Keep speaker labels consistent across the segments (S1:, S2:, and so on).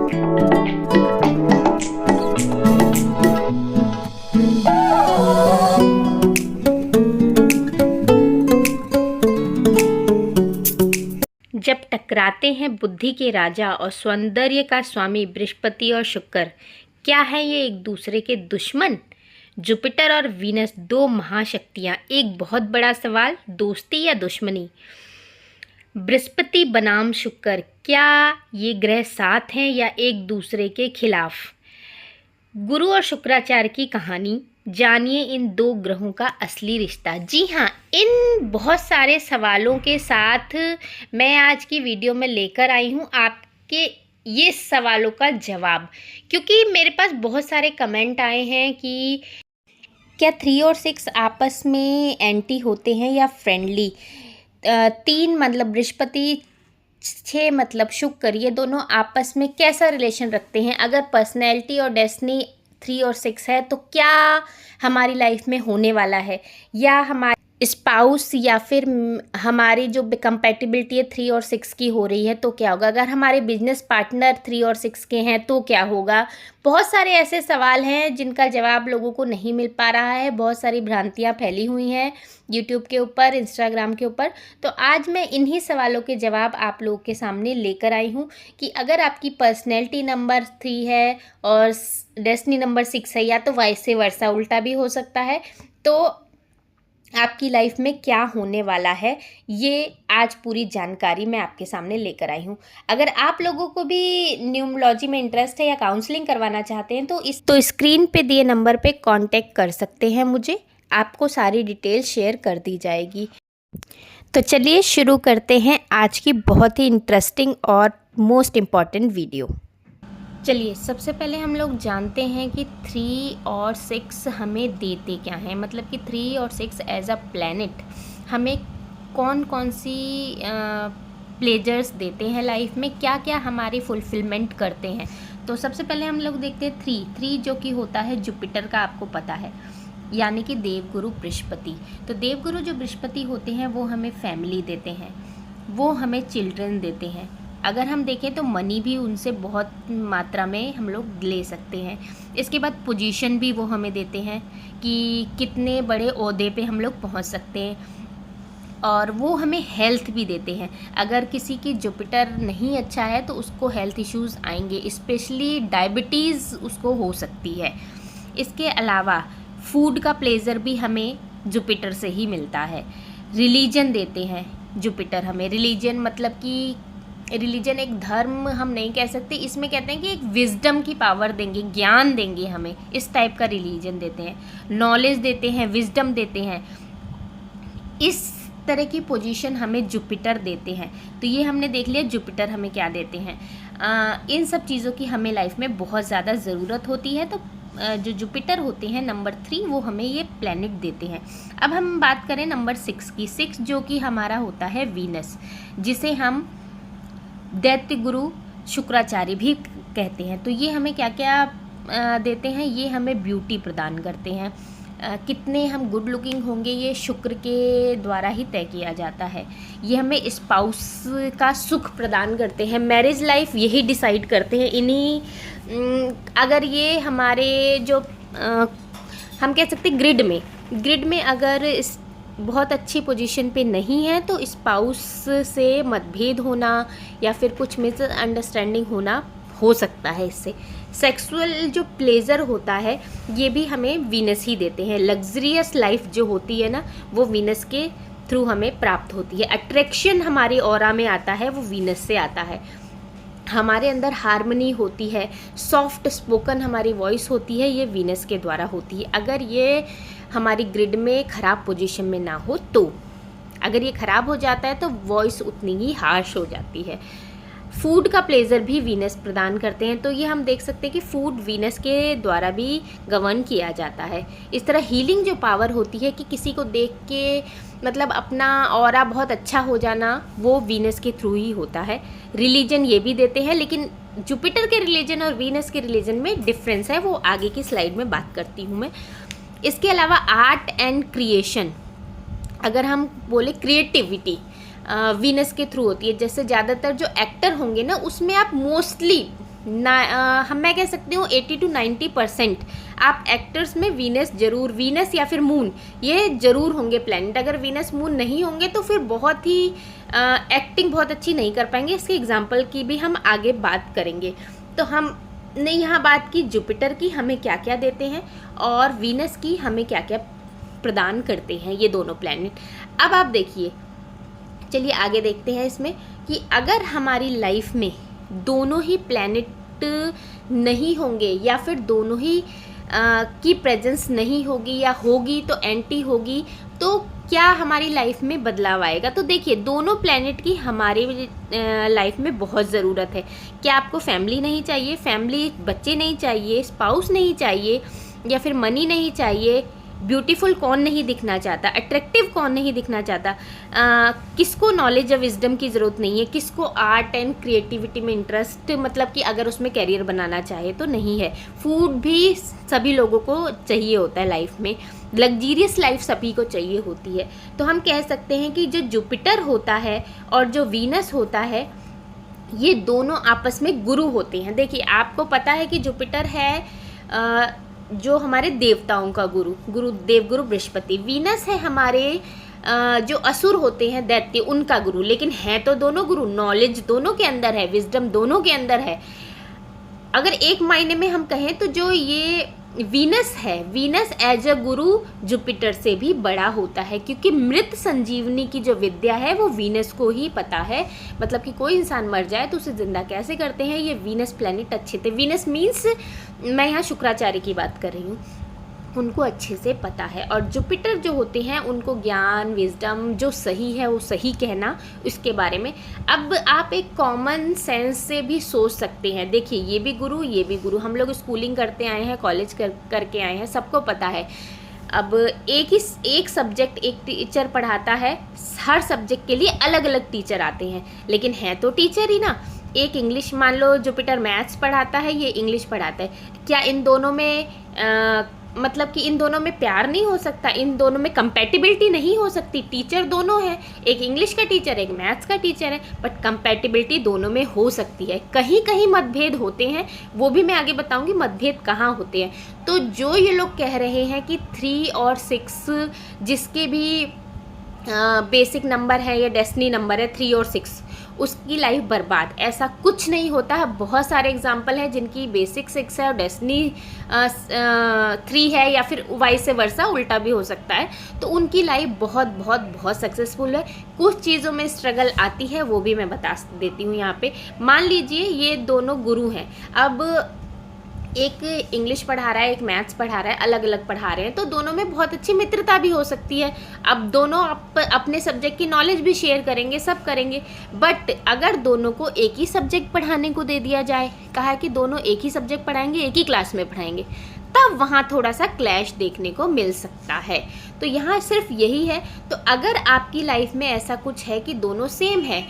S1: जब टकराते हैं बुद्धि के राजा और सौंदर्य का स्वामी बृहस्पति और शुक्र, क्या है ये एक दूसरे के दुश्मन? जुपिटर और वीनस, दो महाशक्तियाँ। एक बहुत बड़ा सवाल, दोस्ती या दुश्मनी? बृहस्पति बनाम शुक्र, क्या ये ग्रह साथ हैं या एक दूसरे के खिलाफ? गुरु और शुक्राचार्य की कहानी, जानिए इन दो ग्रहों का असली रिश्ता। जी हाँ, इन बहुत सारे सवालों के साथ मैं आज की वीडियो में लेकर आई हूँ आपके ये सवालों का जवाब, क्योंकि मेरे पास बहुत सारे कमेंट आए हैं कि क्या 3 और 6 आपस में एंटी होते हैं या फ्रेंडली? 3 मतलब बृहस्पति, 6 मतलब शुक्र, ये दोनों आपस में कैसा रिलेशन रखते हैं? अगर पर्सनैलिटी और डेस्टिनी 3 और 6 है तो क्या हमारी लाइफ में होने वाला है, या हमारे स्पाउस या फिर हमारी जो कंपैटिबिलिटी है 3 और 6 की हो रही है तो क्या होगा? अगर हमारे बिजनेस पार्टनर 3 और 6 के हैं तो क्या होगा? बहुत सारे ऐसे सवाल हैं जिनका जवाब लोगों को नहीं मिल पा रहा है। बहुत सारी भ्रांतियाँ फैली हुई हैं यूट्यूब के ऊपर, इंस्टाग्राम के ऊपर। तो आज मैं इन्हीं सवालों के जवाब आप लोगों के सामने लेकर आई हूँ कि अगर आपकी पर्सनैलिटी नंबर 3 है और डेस्टिनी नंबर 6 है, या तो वाइस वर्सा उल्टा भी हो सकता है, तो आपकी लाइफ में क्या होने वाला है, ये आज पूरी जानकारी मैं आपके सामने लेकर आई हूँ। अगर आप लोगों को भी न्यूमरोलॉजी में इंटरेस्ट है या काउंसलिंग करवाना चाहते हैं तो स्क्रीन पे दिए नंबर पे कांटेक्ट कर सकते हैं मुझे, आपको सारी डिटेल शेयर कर दी जाएगी। तो चलिए शुरू करते हैं आज की बहुत ही इंटरेस्टिंग और मोस्ट इम्पॉर्टेंट वीडियो। चलिए सबसे पहले हम लोग जानते हैं कि 3 और 6 हमें देते क्या हैं, मतलब कि 3 और 6 एज अ प्लैनेट हमें कौन कौन सी प्लेजर्स देते हैं लाइफ में, क्या क्या हमारी फुलफिलमेंट करते हैं। तो सबसे पहले हम लोग देखते हैं 3 जो कि होता है जुपिटर का, आपको पता है, यानी कि देवगुरु बृहस्पति। तो देवगुरु जो बृहस्पति होते हैं वो हमें फैमिली देते हैं, वो हमें चिल्ड्रन देते हैं। अगर हम देखें तो मनी भी उनसे बहुत मात्रा में हम लोग ले सकते हैं। इसके बाद पोजीशन भी वो हमें देते हैं कि कितने बड़े ओहदे पे हम लोग पहुंच सकते हैं, और वो हमें हेल्थ भी देते हैं। अगर किसी की जुपिटर नहीं अच्छा है तो उसको हेल्थ इश्यूज़ आएंगे, स्पेशली डायबिटीज़ उसको हो सकती है। इसके अलावा फूड का प्लेजर भी हमें जुपिटर से ही मिलता है। रिलीजन देते हैं जुपिटर हमें। रिलीजन मतलब कि रिलीजन एक धर्म हम नहीं कह सकते, इसमें कहते हैं कि एक विजडम की पावर देंगे, ज्ञान देंगे हमें, इस टाइप का रिलीजन देते हैं। नॉलेज देते हैं, विजडम देते हैं, इस तरह की पोजीशन हमें जुपिटर देते हैं। तो ये हमने देख लिया जुपिटर हमें क्या देते हैं। इन सब चीज़ों की हमें लाइफ में बहुत ज़्यादा ज़रूरत होती है। तो जो जुपिटर होते हैं नंबर 3, वो हमें ये प्लैनेट देते हैं। अब हम बात करें नंबर 6 की। 6 जो कि हमारा होता है वीनस, जिसे हम दैत्य गुरु शुक्राचार्य भी कहते हैं। तो ये हमें क्या क्या देते हैं? ये हमें ब्यूटी प्रदान करते हैं। कितने हम गुड लुकिंग होंगे ये शुक्र के द्वारा ही तय किया जाता है। ये हमें स्पाउस का सुख प्रदान करते हैं, मैरिज लाइफ यही डिसाइड करते हैं इन्हीं। अगर ये हमारे जो हम कह सकते ग्रिड में अगर इस बहुत अच्छी पोजीशन पे नहीं है तो स्पाउस से मतभेद होना या फिर कुछ मिसअंडरस्टैंडिंग होना हो सकता है। इससे सेक्सुअल जो प्लेजर होता है ये भी हमें वीनस ही देते हैं। लग्जरियस लाइफ जो होती है ना, वो वीनस के थ्रू हमें प्राप्त होती है। अट्रैक्शन हमारे ऑरा में आता है वो वीनस से आता है। हमारे अंदर हार्मनी होती है, सॉफ्ट स्पोकन हमारी वॉइस होती है, ये वीनस के द्वारा होती है। अगर ये हमारी ग्रिड में ख़राब पोजीशन में ना हो तो, अगर ये ख़राब हो जाता है तो वॉइस उतनी ही हार्श हो जाती है। फूड का प्लेजर भी वीनस प्रदान करते हैं। तो ये हम देख सकते हैं कि फूड वीनस के द्वारा भी गवर्न किया जाता है। इस तरह हीलिंग जो पावर होती है कि किसी को देख के मतलब अपना ऑरा बहुत अच्छा हो जाना, वो वीनस के थ्रू ही होता है। रिलीजन ये भी देते हैं, लेकिन जुपिटर के रिलीजन और वीनस के रिलीजन में डिफरेंस है, वो आगे की स्लाइड में बात करती हूँ मैं। इसके अलावा आर्ट एंड क्रिएशन, अगर हम बोले क्रिएटिविटी वीनस के थ्रू होती है। जैसे ज़्यादातर जो एक्टर होंगे ना, उसमें आप मोस्टली मैं कह सकती हूँ 80 to 90% आप एक्टर्स में वीनस या फिर मून ये ज़रूर होंगे प्लैनेट। अगर वीनस मून नहीं होंगे तो फिर बहुत ही एक्टिंग बहुत अच्छी नहीं कर पाएंगे। इसके एग्जांपल की भी हम आगे बात करेंगे। तो हमने यहाँ बात की जुपिटर की, हमें क्या क्या देते हैं, और वीनस की हमें क्या क्या प्रदान करते हैं ये दोनों प्लैनेट। अब आप देखिए, चलिए आगे देखते हैं इसमें कि अगर हमारी लाइफ में दोनों ही प्लैनेट नहीं होंगे या फिर दोनों ही की प्रेजेंस नहीं होगी या होगी तो एंटी होगी, तो क्या हमारी लाइफ में बदलाव आएगा। तो देखिए, दोनों प्लैनेट की हमारी लाइफ में बहुत ज़रूरत है। क्या आपको फैमिली नहीं चाहिए, बच्चे नहीं चाहिए, स्पाउस नहीं चाहिए, या फिर मनी नहीं चाहिए, ब्यूटीफुल कौन नहीं दिखना चाहता, अट्रैक्टिव कौन नहीं दिखना चाहता, किसको नॉलेज और विजडम की ज़रूरत नहीं है, किसको आर्ट एंड क्रिएटिविटी में इंटरेस्ट, मतलब कि अगर उसमें कैरियर बनाना चाहे तो नहीं है। फूड भी सभी लोगों को चाहिए होता है लाइफ में, लग्जीरियस लाइफ सभी को चाहिए होती है। तो हम कह सकते हैं कि जो जुपिटर होता है और जो वीनस होता है, ये दोनों आपस में गुरु होते हैं। देखिए, आपको पता है कि जुपिटर है जो हमारे देवताओं का देवगुरु बृहस्पति। वीनस है हमारे जो असुर होते हैं दैत्य, उनका गुरु। लेकिन है तो दोनों गुरु, नॉलेज दोनों के अंदर है, विजडम दोनों के अंदर है। अगर एक मायने में हम कहें तो जो ये वीनस है, Venus as a Guru Jupiter से भी बड़ा होता है, क्योंकि मृत संजीवनी की जो विद्या है वो वीनस को ही पता है। मतलब कि कोई इंसान मर जाए तो उसे जिंदा कैसे करते हैं, ये वीनस प्लैनेट अच्छे थे। वीनस मीन्स मैं यहाँ शुक्राचार्य की बात कर रही हूँ, उनको अच्छे से पता है। और जुपिटर जो होते हैं उनको ज्ञान, विजडम, जो सही है वो सही कहना, उसके बारे में। अब आप एक कॉमन सेंस से भी सोच सकते हैं। देखिए, ये भी गुरु, हम लोग स्कूलिंग करते आए हैं, कॉलेज करके आए हैं, सबको पता है। अब एक सब्जेक्ट एक टीचर पढ़ाता है, हर सब्जेक्ट के लिए अलग अलग टीचर आते हैं, लेकिन है तो टीचर ही ना। एक इंग्लिश, मान लो जुपिटर मैथ्स पढ़ाता है, ये इंग्लिश पढ़ाता है, क्या इन दोनों में मतलब कि इन दोनों में प्यार नहीं हो सकता, इन दोनों में कंपैटिबिलिटी नहीं हो सकती। टीचर दोनों हैं, एक इंग्लिश का टीचर, एक मैथ्स का टीचर है, बट कंपैटिबिलिटी दोनों में हो सकती है। कहीं कहीं मतभेद होते हैं, वो भी मैं आगे बताऊंगी मतभेद कहाँ होते हैं। तो जो ये लोग कह रहे हैं कि 3 और 6 जिसके भी बेसिक नंबर है या डेस्टिनी नंबर है 3 और 6, उसकी लाइफ बर्बाद, ऐसा कुछ नहीं होता है। बहुत सारे एग्जाम्पल हैं जिनकी बेसिक 6 है और डेस्टिनी 3 है, या फिर वाइस वर्सा, उल्टा भी हो सकता है। तो उनकी लाइफ बहुत बहुत बहुत सक्सेसफुल है। कुछ चीज़ों में स्ट्रगल आती है, वो भी मैं बता देती हूँ यहाँ पे। मान लीजिए ये दोनों गुरु हैं, अब एक इंग्लिश पढ़ा रहा है, एक मैथ्स पढ़ा रहा है, अलग अलग पढ़ा रहे हैं, तो दोनों में बहुत अच्छी मित्रता भी हो सकती है। अब दोनों अपने सब्जेक्ट की नॉलेज भी शेयर करेंगे, सब करेंगे। बट अगर दोनों को एक ही सब्जेक्ट पढ़ाने को दे दिया जाए, कहा कि दोनों एक ही सब्जेक्ट पढ़ाएंगे, एक ही क्लास में पढ़ाएंगे, तब वहाँ थोड़ा सा क्लैश देखने को मिल सकता है। तो यहाँ सिर्फ यही है। तो अगर आपकी लाइफ में ऐसा कुछ है कि दोनों सेम है,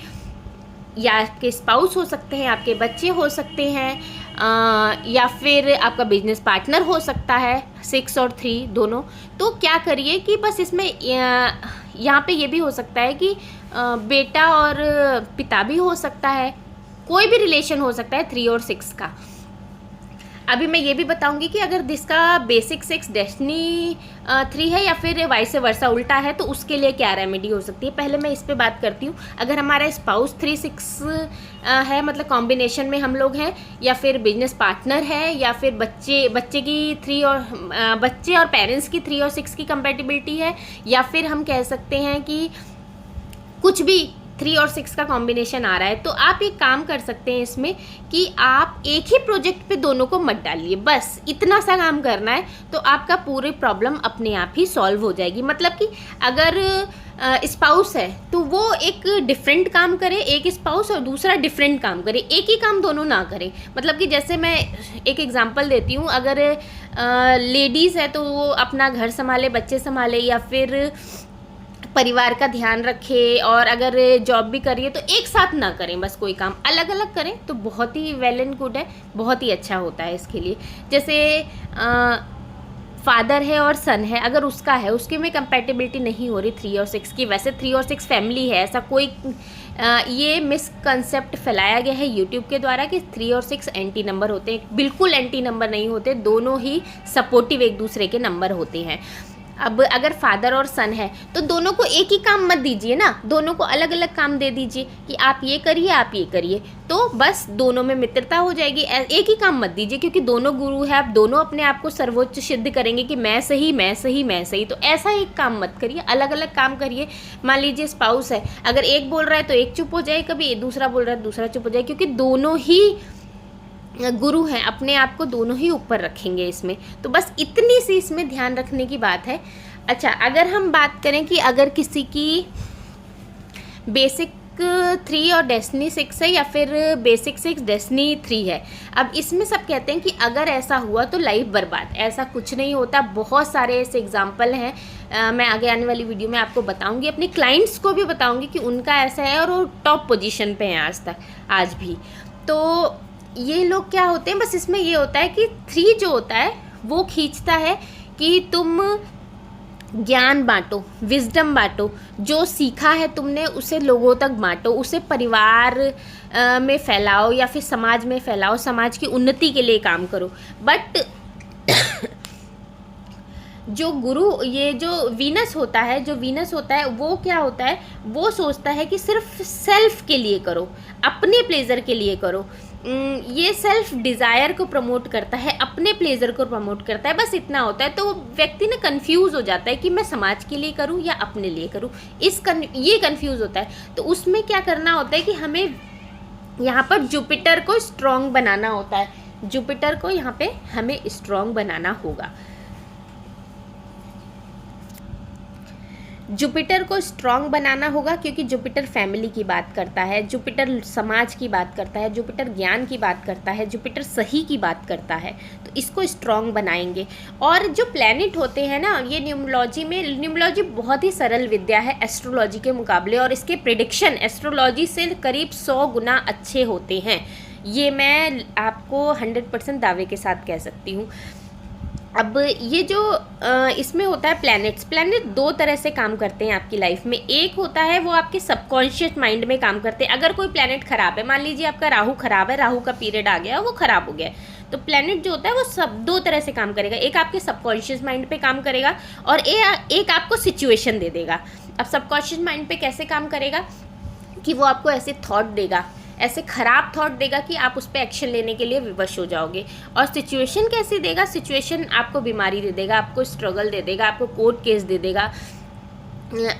S1: या आपके स्पाउस हो सकते हैं, आपके बच्चे हो सकते हैं, या फिर आपका बिजनेस पार्टनर हो सकता है 6 और 3 दोनों, तो क्या करिए कि बस इसमें यहाँ पे ये भी हो सकता है कि बेटा और पिता भी हो सकता है, कोई भी रिलेशन हो सकता है 3 और 6 का। अभी मैं ये भी बताऊंगी कि अगर जिसका बेसिक 6 डेस्टिनी 3 है या फिर वाइस वर्सा उल्टा है, तो उसके लिए क्या रेमेडी हो सकती है। पहले मैं इस पे बात करती हूँ। अगर हमारा स्पाउस 3-6 है, मतलब कॉम्बिनेशन में हम लोग हैं, या फिर बिजनेस पार्टनर है, या फिर बच्चे की 3 और बच्चे और पेरेंट्स की 3 और 6 की कंपैटिबिलिटी है, या फिर हम कह सकते हैं कि कुछ भी 3 और 6 का कॉम्बिनेशन आ रहा है, तो आप एक काम कर सकते हैं इसमें कि आप एक ही प्रोजेक्ट पे दोनों को मत डालिए। बस इतना सा काम करना है, तो आपका पूरी प्रॉब्लम अपने आप ही सॉल्व हो जाएगी। मतलब कि अगर स्पाउस है तो वो एक डिफरेंट काम करे, एक स्पाउस, और दूसरा डिफरेंट काम करे, एक ही काम दोनों ना करें। मतलब कि जैसे मैं एक एग्जांपल देती हूँ, अगर लेडीज़ है तो वो अपना घर संभाले, बच्चे संभाले, या फिर परिवार का ध्यान रखे, और अगर जॉब भी करिए तो एक साथ ना करें, बस कोई काम अलग अलग करें, तो बहुत ही वेल एंड गुड है, बहुत ही अच्छा होता है इसके लिए। जैसे फादर है और सन है, अगर उसका है, उसके में कंपैटिबिलिटी नहीं हो रही 3 और 6 की। वैसे 3 और 6 फैमिली है, ऐसा कोई ये मिसकंसेप्ट फैलाया गया है यूट्यूब के द्वारा कि 3 और 6 एंटी नंबर होते हैं। बिल्कुल एंटी नंबर नहीं होते, दोनों ही सपोर्टिव एक दूसरे के नंबर होते हैं। अब अगर फादर और सन है तो दोनों को एक ही काम मत दीजिए ना, दोनों को अलग अलग काम दे दीजिए कि आप ये करिए, आप ये करिए, तो बस दोनों में मित्रता हो जाएगी। एक ही काम मत दीजिए, क्योंकि दोनों गुरु है, आप दोनों अपने आप को सर्वोच्च सिद्ध करेंगे कि मैं सही, मैं सही, मैं सही। तो ऐसा एक काम मत करिए, अलग अलग काम करिए। मान लीजिए स्पाउस है, अगर एक बोल रहा है तो एक चुप हो जाए, कभी दूसरा बोल रहा है दूसरा चुप हो जाए, क्योंकि दोनों ही गुरु हैं, अपने आप को दोनों ही ऊपर रखेंगे इसमें। तो बस इतनी सी इसमें ध्यान रखने की बात है। अच्छा, अगर हम बात करें कि अगर किसी की बेसिक 3 और डेस्टिनी 6 है, या फिर बेसिक 6 डेस्टिनी 3 है, अब इसमें सब कहते हैं कि अगर ऐसा हुआ तो लाइफ बर्बाद। ऐसा कुछ नहीं होता, बहुत सारे ऐसे एग्जाम्पल हैं। मैं आगे आने वाली वीडियो में आपको बताऊंगी, अपने क्लाइंट्स को भी बताऊंगी कि उनका ऐसा है और वो टॉप पोजीशन पे हैं आज भी। तो ये लोग क्या होते हैं, बस इसमें ये होता है कि 3 जो होता है वो खींचता है कि तुम ज्ञान बांटो, विजडम बांटो, जो सीखा है तुमने उसे लोगों तक बांटो, उसे परिवार में फैलाओ या फिर समाज में फैलाओ, समाज की उन्नति के लिए काम करो। बट जो गुरु, ये जो वीनस होता है वो क्या होता है, वो सोचता है कि सिर्फ सेल्फ के लिए करो, अपने प्लेजर के लिए करो। ये सेल्फ डिज़ायर को प्रमोट करता है, अपने प्लेजर को प्रमोट करता है, बस इतना होता है। तो व्यक्ति ना कंफ्यूज हो जाता है कि मैं समाज के लिए करूं या अपने लिए करूं, ये कंफ्यूज होता है। तो उसमें क्या करना होता है कि हमें यहाँ पर जुपिटर को स्ट्रॉन्ग बनाना होता है, जुपिटर को यहाँ पे हमें स्ट्रॉन्ग बनाना होगा। जुपिटर को स्ट्रॉन्ग बनाना होगा, क्योंकि जुपिटर फैमिली की बात करता है, जुपिटर समाज की बात करता है, जुपिटर ज्ञान की बात करता है, जुपिटर सही की बात करता है। तो इसको स्ट्रॉन्ग बनाएंगे। और जो प्लैनेट होते हैं ना, ये न्यूमरोलॉजी बहुत ही सरल विद्या है एस्ट्रोलॉजी के मुकाबले, और इसके प्रेडिक्शन एस्ट्रोलॉजी से करीब 100 गुना अच्छे होते हैं। ये मैं आपको 100% दावे के साथ कह सकती हूँ। अब ये जो इसमें होता है प्लैनेट 2 तरह से काम करते हैं आपकी लाइफ में। एक होता है वो आपके सबकॉन्शियस माइंड में काम करते हैं। अगर कोई प्लैनेट खराब है, मान लीजिए आपका राहु खराब है, राहु का पीरियड आ गया, वो खराब हो गया, तो प्लैनेट जो होता है वो सब 2 तरह से काम करेगा। एक आपके सबकॉन्शियस माइंड पे काम करेगा और एक आपको सिचुएशन दे देगा। अब सबकॉन्शियस माइंड पे कैसे काम करेगा कि वो आपको ऐसे थॉट देगा, ऐसे ख़राब थॉट देगा कि आप उस पर एक्शन लेने के लिए विवश हो जाओगे। और सिचुएशन कैसी देगा, सिचुएशन आपको बीमारी दे देगा, आपको स्ट्रगल दे देगा, आपको कोर्ट केस दे देगा,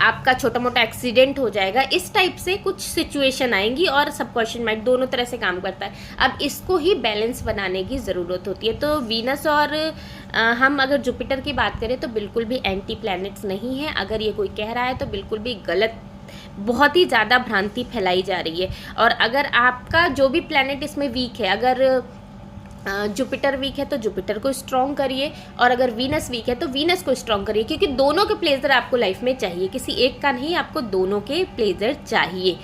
S1: आपका छोटा मोटा एक्सीडेंट हो जाएगा। इस टाइप से कुछ सिचुएशन आएंगी। और सबकॉन्शियस माइंड दोनों तरह से काम करता है। अब इसको ही बैलेंस बनाने की ज़रूरत होती है। तो वीनस और हम अगर जुपिटर की बात करें तो बिल्कुल भी एंटी प्लैनेट्स नहीं है। अगर ये कोई कह रहा है तो बिल्कुल भी गलत, बहुत ही ज़्यादा भ्रांति फैलाई जा रही है। और अगर आपका जो भी प्लैनेट इसमें वीक है, अगर जुपिटर वीक है तो जुपिटर को स्ट्रॉन्ग करिए, और अगर वीनस वीक है तो वीनस को स्ट्रॉन्ग करिए, क्योंकि दोनों के प्लेजर आपको लाइफ में चाहिए, किसी एक का नहीं, आपको दोनों के प्लेजर चाहिए।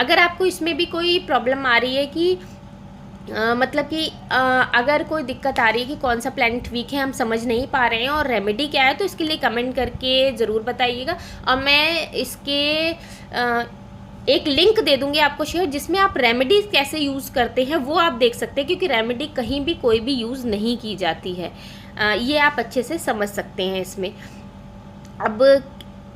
S1: अगर आपको इसमें भी कोई प्रॉब्लम आ रही है कि मतलब कि अगर कोई दिक्कत आ रही है कि कौन सा प्लैनेट वीक है, हम समझ नहीं पा रहे हैं और रेमेडी क्या है, तो इसके लिए कमेंट करके ज़रूर बताइएगा। और मैं इसके एक लिंक दे दूंगी आपको शेयर, जिसमें आप रेमेडीज़ कैसे यूज़ करते हैं वो आप देख सकते हैं, क्योंकि रेमेडी कहीं भी कोई भी यूज़ नहीं की जाती है। ये आप अच्छे से समझ सकते हैं इसमें। अब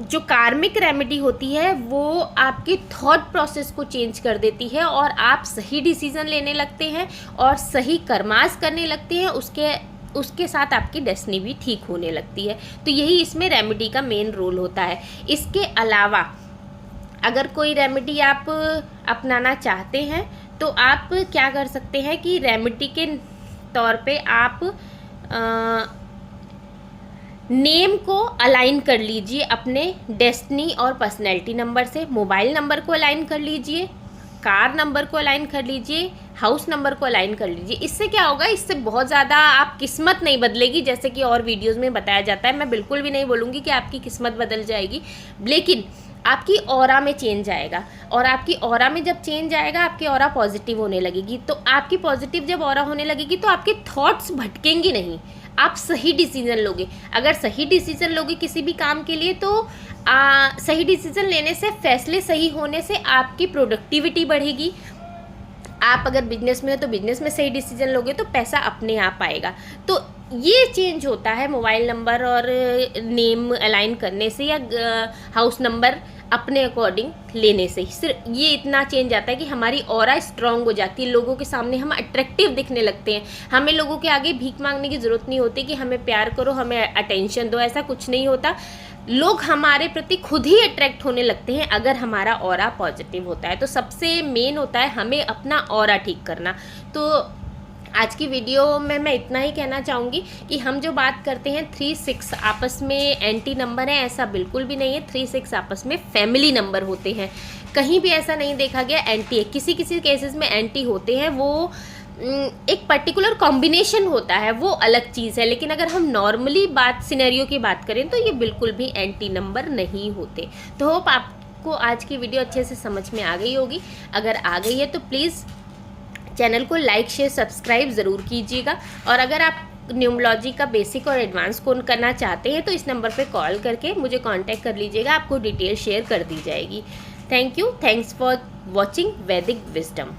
S1: जो कार्मिक रेमेडी होती है वो आपके थॉट प्रोसेस को चेंज कर देती है और आप सही डिसीजन लेने लगते हैं और सही कर्मास करने लगते हैं। उसके साथ आपकी डेस्टिनी भी ठीक होने लगती है। तो यही इसमें रेमेडी का मेन रोल होता है। इसके अलावा अगर कोई रेमेडी आप अपनाना चाहते हैं तो आप क्या कर सकते हैं कि रेमेडी के तौर पे आप नेम को अलाइन कर लीजिए अपने डेस्टिनी और पर्सनैलिटी नंबर से। मोबाइल नंबर को अलाइन कर लीजिए, कार नंबर को अलाइन कर लीजिए, हाउस नंबर को अलाइन कर लीजिए। इससे क्या होगा, इससे बहुत ज़्यादा आप किस्मत नहीं बदलेगी जैसे कि और वीडियोस में बताया जाता है। मैं बिल्कुल भी नहीं बोलूँगी कि आपकी किस्मत बदल जाएगी, लेकिन आपकी ऑरा में चेंज आएगा। और आपकी ऑरा में जब चेंज आएगा, आपकी ऑरा पॉजिटिव होने लगेगी। तो आपकी पॉजिटिव जब ऑरा होने लगेगी तो आपके थॉट्स भटकेंगी नहीं, आप सही डिसीज़न लोगे। अगर सही डिसीज़न लोगे किसी भी काम के लिए तो सही डिसीज़न लेने से, फैसले सही होने से आपकी प्रोडक्टिविटी बढ़ेगी। आप अगर बिजनेस में हो तो बिजनेस में सही डिसीजन लोगे तो पैसा अपने आप आएगा। तो ये चेंज होता है मोबाइल नंबर और नेम अलाइन करने से, या हाउस नंबर अपने अकॉर्डिंग लेने से। सिर्फ ये इतना चेंज आता है कि हमारी ऑरा स्ट्रांग हो जाती है, लोगों के सामने हम अट्रैक्टिव दिखने लगते हैं। हमें लोगों के आगे भीख मांगने की ज़रूरत नहीं होती कि हमें प्यार करो, हमें अटेंशन दो, ऐसा कुछ नहीं होता। लोग हमारे प्रति खुद ही अट्रैक्ट होने लगते हैं अगर हमारा ऑरा पॉजिटिव होता है। तो सबसे मेन होता है हमें अपना ऑरा ठीक करना। तो आज की वीडियो में मैं इतना ही कहना चाहूँगी कि हम जो बात करते हैं 3-6 आपस में एंटी नंबर है, ऐसा बिल्कुल भी नहीं है। 3-6 आपस में फैमिली नंबर होते हैं। कहीं भी ऐसा नहीं देखा गया एंटी है। किसी किसी केसेस में एंटी होते हैं, वो एक पर्टिकुलर कॉम्बिनेशन होता है, वो अलग चीज़ है। लेकिन अगर हम नॉर्मली सिनेरियो की बात करें तो ये बिल्कुल भी एंटी नंबर नहीं होते। तो होप आपको आज की वीडियो अच्छे से समझ में आ गई होगी। अगर आ गई है तो प्लीज़ चैनल को लाइक शेयर सब्सक्राइब ज़रूर कीजिएगा। और अगर आप न्यूमरोलॉजी का बेसिक और एडवांस कोर्स करना चाहते हैं तो इस नंबर पे कॉल करके मुझे कांटेक्ट कर लीजिएगा, आपको डिटेल शेयर कर दी जाएगी। Thank you, thanks for watching वैदिक विजडम।